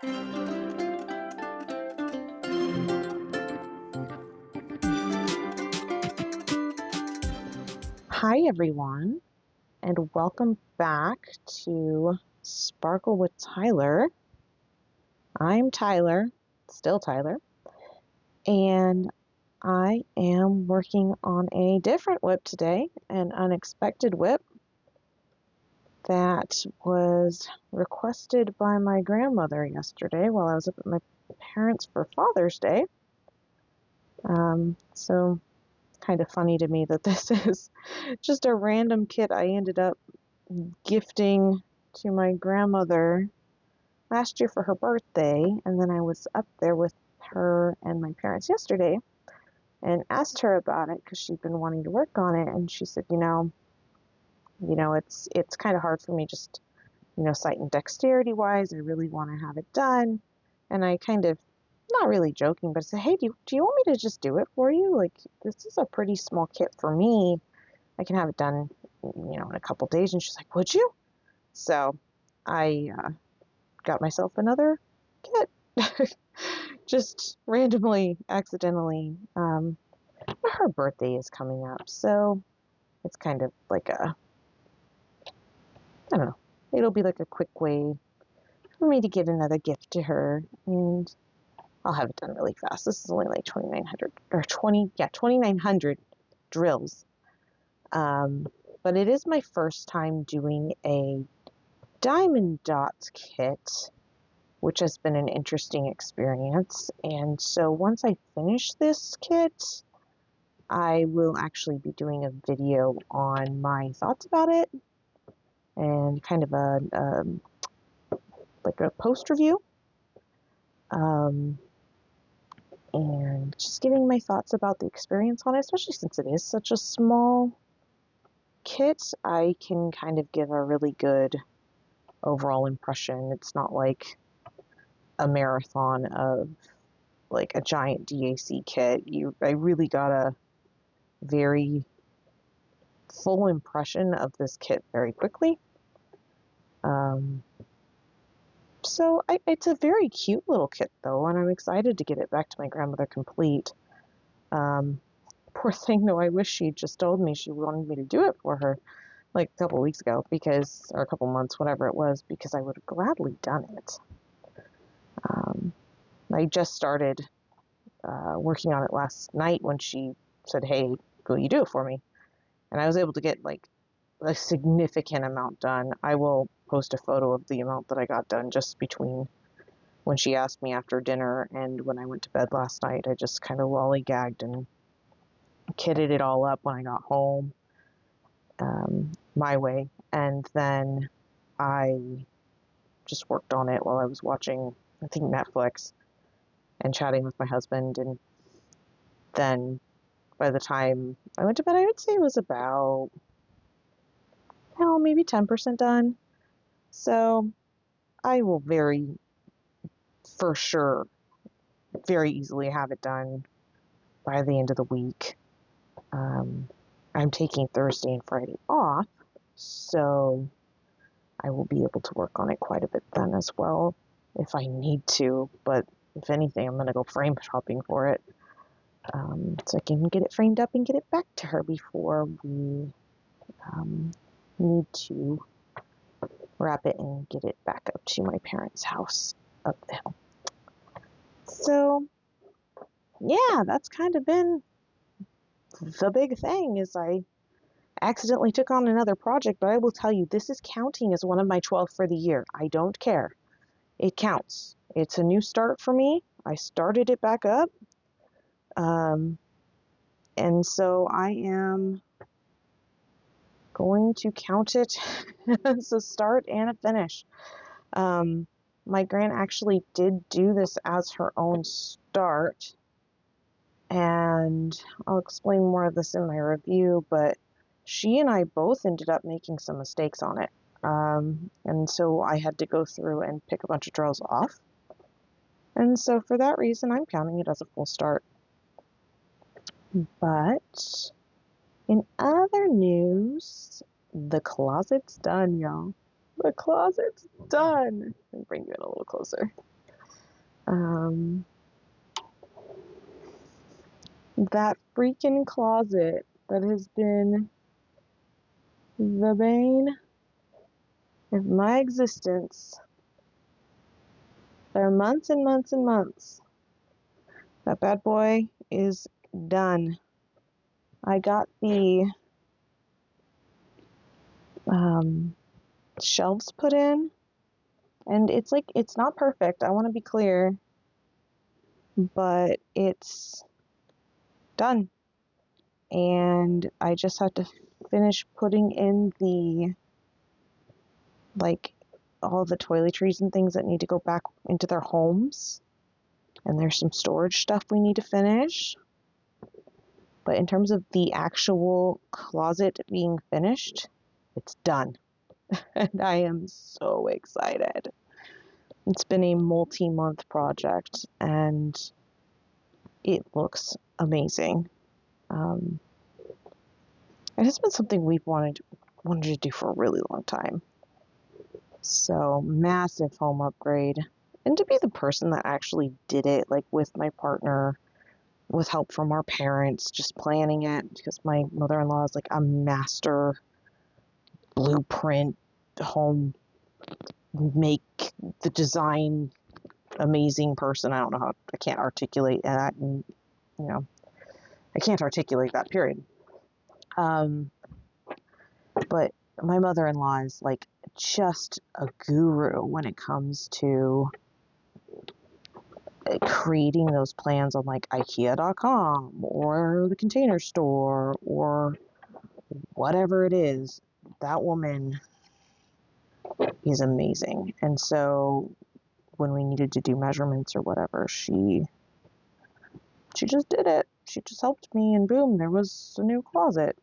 Hi everyone, and welcome back to Sparkle with Tyler. I'm Tyler, still Tyler, and I am working on a different WIP today, an unexpected WIP that was requested by my grandmother yesterday while I was up at my parents' for Father's Day. So kind of funny to me that this is just a random kit I ended up gifting to my grandmother last year for her birthday, and then I was up there with her and my parents yesterday and asked her about it because she'd been wanting to work on it, and she said, it's kind of hard for me just, sight and dexterity wise. I really want to have it done. And I kind of, not really joking, but I said, hey, do you want me to just do it for you? Like, this is a pretty small kit for me. I can have it done, in a couple days. And she's like, would you? So I got myself another kit. Just randomly, accidentally. Her birthday is coming up, so it's kind of like I don't know, it'll be like a quick way for me to give another gift to her, and I'll have it done really fast. This is only like 2,900 drills. But it is my first time doing a Diamond Dotz kit, which has been an interesting experience. And so once I finish this kit, I will actually be doing a video on my thoughts about it and kind of a post review. And just giving my thoughts about the experience on it, especially since it is such a small kit. I can kind of give a really good overall impression. It's not like a marathon of like a giant DAC kit. I really got a very full impression of this kit very quickly. So it's a very cute little kit though, and I'm excited to get it back to my grandmother complete. Poor thing though, I wish she'd just told me she wanted me to do it for her like a couple weeks ago, or a couple months, whatever it was, because I would have gladly done it. I just started working on it last night when she said, hey, will you do it for me? And I was able to get like a significant amount done. I will post a photo of the amount that I got done just between when she asked me after dinner and when I went to bed last night. I just kind of lollygagged and kitted it all up when I got home my way. And then I just worked on it while I was watching, I think, Netflix and chatting with my husband. And then by the time I went to bed, I would say it was about, maybe 10% done. So I will for sure, very easily have it done by the end of the week. I'm taking Thursday and Friday off, so I will be able to work on it quite a bit then as well if I need to. But if anything, I'm going to go frame shopping for it, so I can get it framed up and get it back to her before we need to wrap it and get it back up to my parents' house up the hill. So yeah, that's kind of been the big thing. Is I accidentally took on another project, but I will tell you, this is counting as one of my 12 for the year. I don't care. It counts. It's a new start for me. I started it back up. And so I am going to count it as a start and a finish. My Gran actually did do this as her own start, and I'll explain more of this in my review, but she and I both ended up making some mistakes on it. And so I had to go through and pick a bunch of drills off. And so for that reason, I'm counting it as a full start. But in other news, the closet's done, y'all. The closet's done. Let me bring you in a little closer. Um, that freaking closet that has been the bane of my existence for months and months and months. That bad boy is done. I got the shelves put in, and it's not perfect. I want to be clear, but it's done. And I just have to finish putting in all the toiletries and things that need to go back into their homes. And there's some storage stuff we need to finish. But in terms of the actual closet being finished, it's done. And I am so excited. It's been a multi-month project, and it looks amazing. It has been something we've wanted to do for a really long time. So, massive home upgrade. And to be the person that actually did it, like with my partner, with help from our parents, just planning it, because my mother-in-law is like a master blueprint home make the design amazing person. I don't know how, I can't articulate that, and I can't articulate that, period. But my mother-in-law is like just a guru when it comes to creating those plans on like IKEA.com or the Container Store or whatever it is. That woman is amazing. And so when we needed to do measurements or whatever, she just did it. She just helped me, and boom, there was a new closet.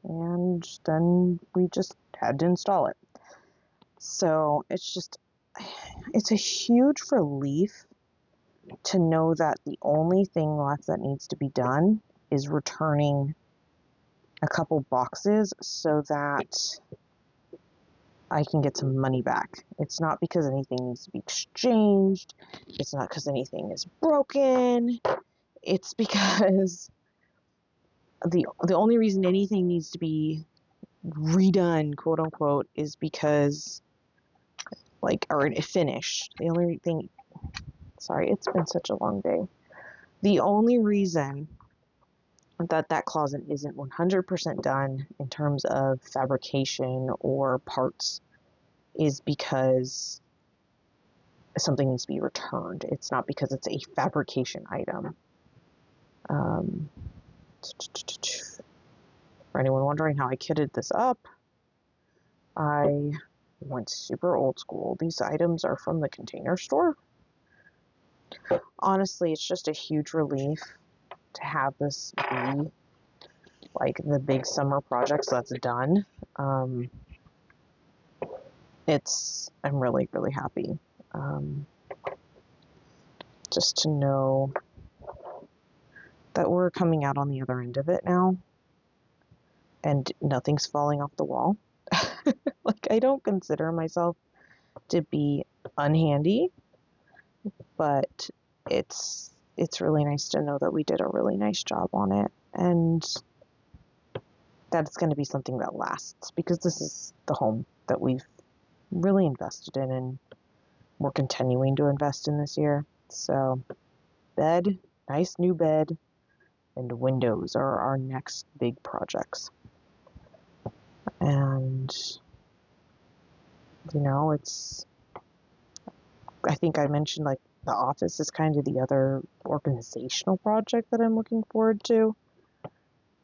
And then we just had to install it. So it's a huge relief to know that the only thing left that needs to be done is returning a couple boxes so that I can get some money back. It's not because anything needs to be exchanged. It's not because anything is broken. It's because the only reason anything needs to be redone, quote unquote, is because or finished. The only thing, sorry, it's been such a long day. The only reason that closet isn't 100% done in terms of fabrication or parts is because something needs to be returned. It's not because it's a fabrication item. For anyone wondering how I kitted this up, I went super old school. These items are from the Container Store. Honestly, it's just a huge relief to have this be like the big summer projects that's done. I'm really, really happy. Just to know that we're coming out on the other end of it now and nothing's falling off the wall. I don't consider myself to be unhandy, but it's really nice to know that we did a really nice job on it, and that it's going to be something that lasts, because this is the home that we've really invested in and we're continuing to invest in this year. So bed, nice new bed, and windows are our next big projects. And I think I mentioned the office is kind of the other organizational project that I'm looking forward to.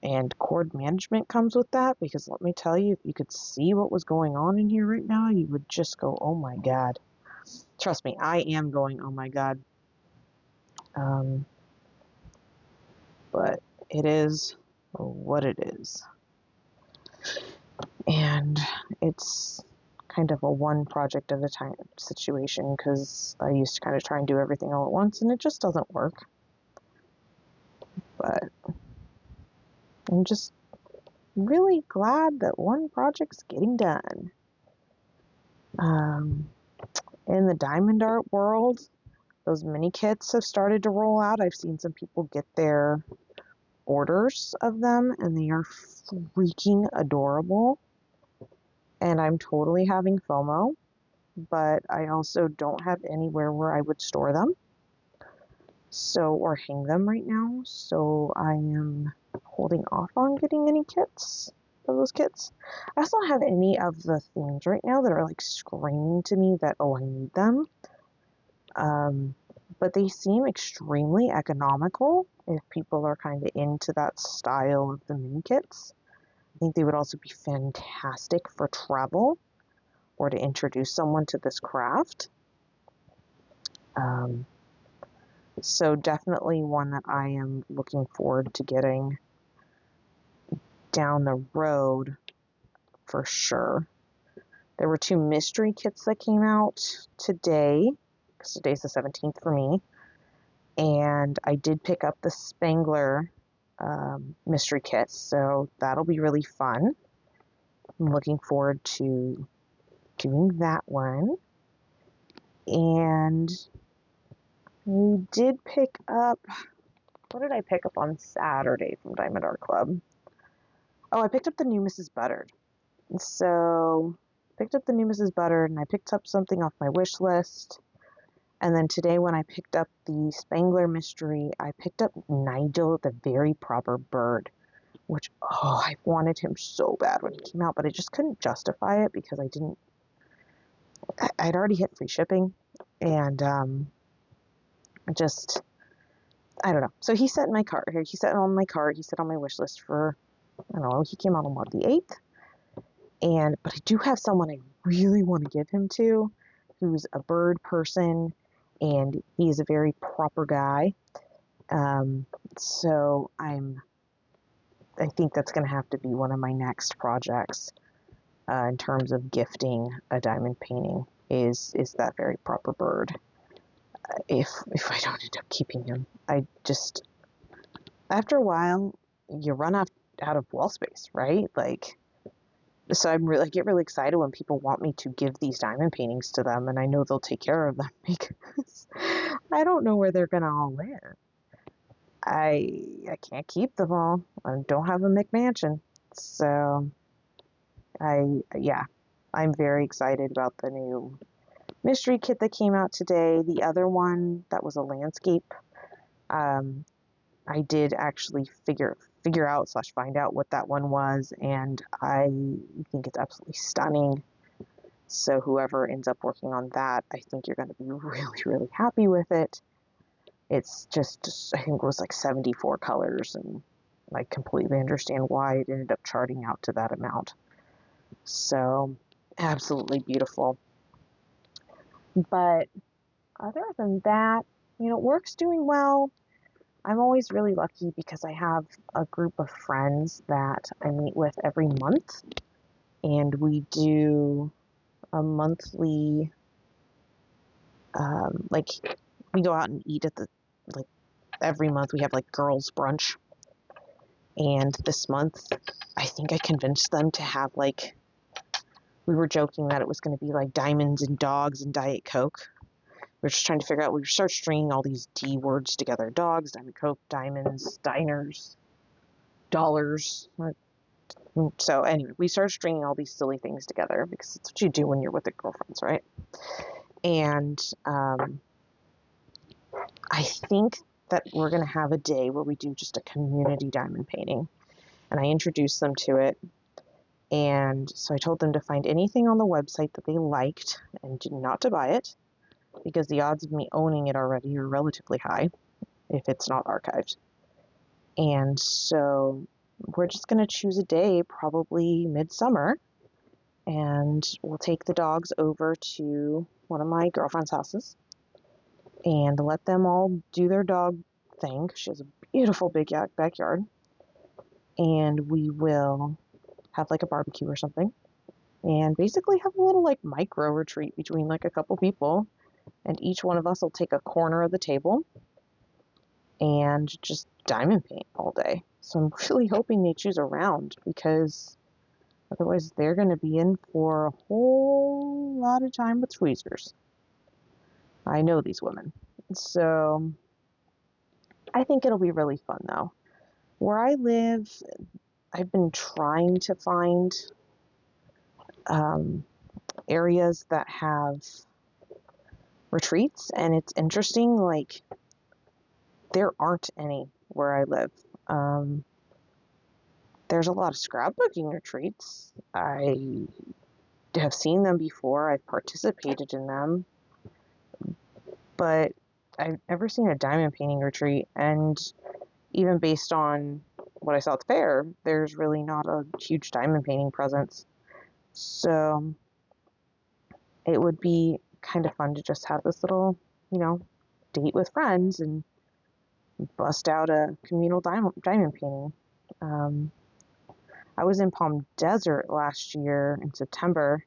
And cord management comes with that, because let me tell you, if you could see what was going on in here right now, you would just go, oh my God. Trust me, I am going, oh my God. But it is what it is. And it's kind of a one project at a time situation, because I used to kind of try and do everything all at once, and it just doesn't work. But I'm just really glad that one project's getting done. In the diamond art world, those mini kits have started to roll out. I've seen some people get their orders of them, and they are freaking adorable. And I'm totally having FOMO, but I also don't have anywhere where I would store them. So, or hang them right now. So I am holding off on getting any kits of those kits. I also don't have any of the things right now that are like screaming to me that, oh, I need them. But they seem extremely economical if people are kind of into that style of the mini kits. I think they would also be fantastic for travel or to introduce someone to this craft. So definitely one that I am looking forward to getting down the road for sure. There were 2 mystery kits that came out today, because today's the 17th for me, and I did pick up the Spangler mystery kit, so that'll be really fun. I'm looking forward to doing that one. And we did pick up, what did I pick up on Saturday from Diamond Art Club? Oh, I picked up the new Mrs. Butterd. So, picked up the new Mrs. Butterd, and I picked up something off my wish list. And then today when I picked up the Spangler mystery, I picked up Nigel the Very Proper Bird, which, oh, I wanted him so bad when he came out, but I just couldn't justify it because I'd already hit free shipping, and I don't know. So he sat in my cart. He sat on my cart. He sat on my wish list for, I don't know, he came out on what, the 8th? But I do have someone I really want to give him to, who's a bird person, and he is a very proper guy. So I think that's going to have to be one of my next projects in terms of gifting a diamond painting is that very proper bird. If I don't end up keeping him, I just, after a while, you run out of wall space, right? Like, so I get really excited when people want me to give these diamond paintings to them, and I know they'll take care of them because I don't know where they're gonna all live. I can't keep them all. I don't have a McMansion, so I'm very excited about the new mystery kit that came out today. The other one that was a landscape, I did actually figure out / find out what that one was, and I think it's absolutely stunning. So whoever ends up working on that, I think you're going to be really, really happy with it. It's just I think it was like 74 colors, and I completely understand why it ended up charting out to that amount. So absolutely beautiful. But other than that, work's doing well. I'm always really lucky because I have a group of friends that I meet with every month, and we do a monthly, we go out and eat at every month we have girls brunch. And this month, I think I convinced them to have we were joking that it was going to be diamonds and dogs and Diet Coke. We're just trying to figure out, we start stringing all these D words together. Dogs, Diamond Coke, diamonds, diners, dollars. So anyway, we started stringing all these silly things together because it's what you do when you're with your girlfriends, right? And I think that we're going to have a day where we do just a community diamond painting. And I introduced them to it. And so I told them to find anything on the website that they liked and not to buy it, because the odds of me owning it already are relatively high if it's not archived. And so we're just going to choose a day, probably midsummer, and we'll take the dogs over to one of my girlfriend's houses and let them all do their dog thing. She has a beautiful big backyard. And we will have a barbecue or something and basically have a little micro retreat between a couple people. And each one of us will take a corner of the table and just diamond paint all day. So I'm really hoping they choose a round, because otherwise they're going to be in for a whole lot of time with tweezers. I know these women. So I think it'll be really fun though. Where I live, I've been trying to find areas that have retreats, and it's interesting, like, there aren't any where I live. There's a lot of scrapbooking retreats. I have seen them before, I've participated in them, but I've never seen a diamond painting retreat, and even based on what I saw at the fair, there's really not a huge diamond painting presence. So it would be kind of fun to just have this little, date with friends and bust out a communal diamond painting. I was in Palm Desert last year in September,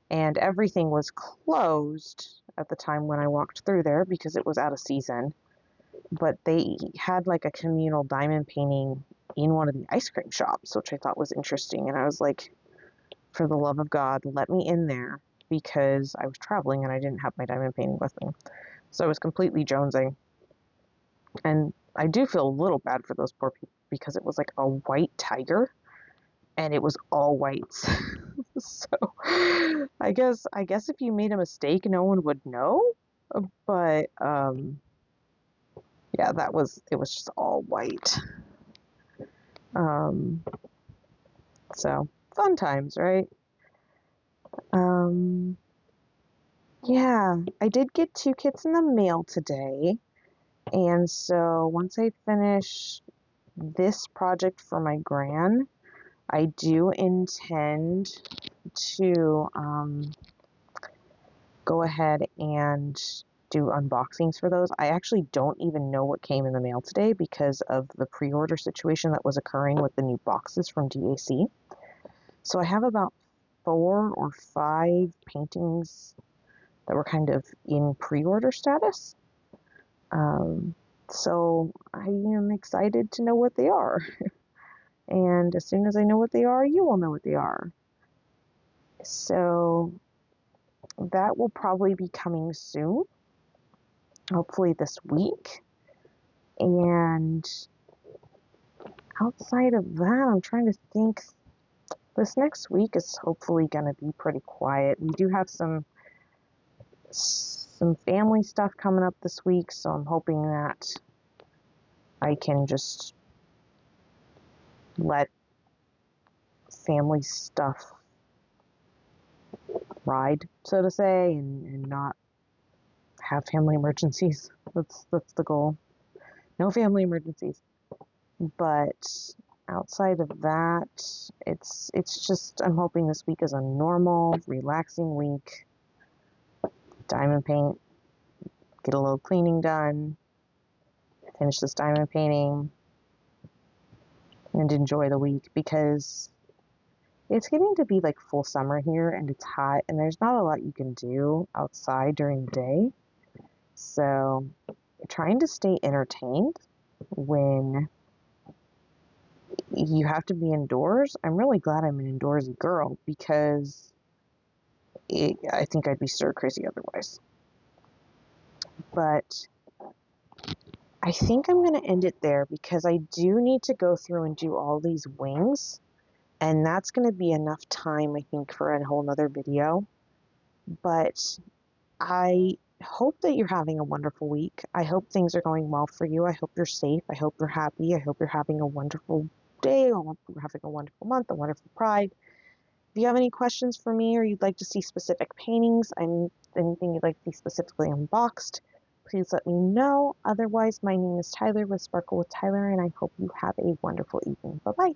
and everything was closed at the time when I walked through there because it was out of season. But they had like a communal diamond painting in one of the ice cream shops, which I thought was interesting. And I was like, for the love of God, let me in there, because I was traveling and I didn't have my diamond painting with me. So I was completely jonesing. And I do feel a little bad for those poor people because it was like a white tiger and it was all whites. So I guess if you made a mistake, no one would know. But yeah, it was just all white. So fun times, right? Yeah, I did get 2 kits in the mail today. And so once I finish this project for my Gran, I do intend to go ahead and do unboxings for those. I actually don't even know what came in the mail today because of the pre-order situation that was occurring with the new boxes from DAC. So I have about 4 or 5 paintings that were kind of in pre-order status. So I am excited to know what they are. And as soon as I know what they are, you will know what they are. So that will probably be coming soon, hopefully this week. And outside of that, I'm trying to think. This next week is hopefully going to be pretty quiet. We do have some family stuff coming up this week, so I'm hoping that I can just let family stuff ride, so to say, and not have family emergencies. That's the goal. No family emergencies. But outside of that, it's just, I'm hoping this week is a normal, relaxing week. Diamond paint, get a little cleaning done, finish this diamond painting, and enjoy the week, because it's getting to be like full summer here and it's hot and there's not a lot you can do outside during the day. So trying to stay entertained when you have to be indoors. I'm really glad I'm an indoorsy girl, because I think I'd be stir crazy otherwise. But I think I'm going to end it there, because I do need to go through and do all these wings, and that's going to be enough time, I think, for a whole nother video. But I hope that you're having a wonderful week. I hope things are going well for you. I hope you're safe. I hope you're happy. I hope you're having a wonderful day. I hope you're having a wonderful month, a wonderful Pride. If you have any questions for me, or you'd like to see specific paintings, anything you'd like to see specifically unboxed, please let me know. Otherwise, my name is Tyler with Sparkle with Tyler, and I hope you have a wonderful evening. Bye-bye.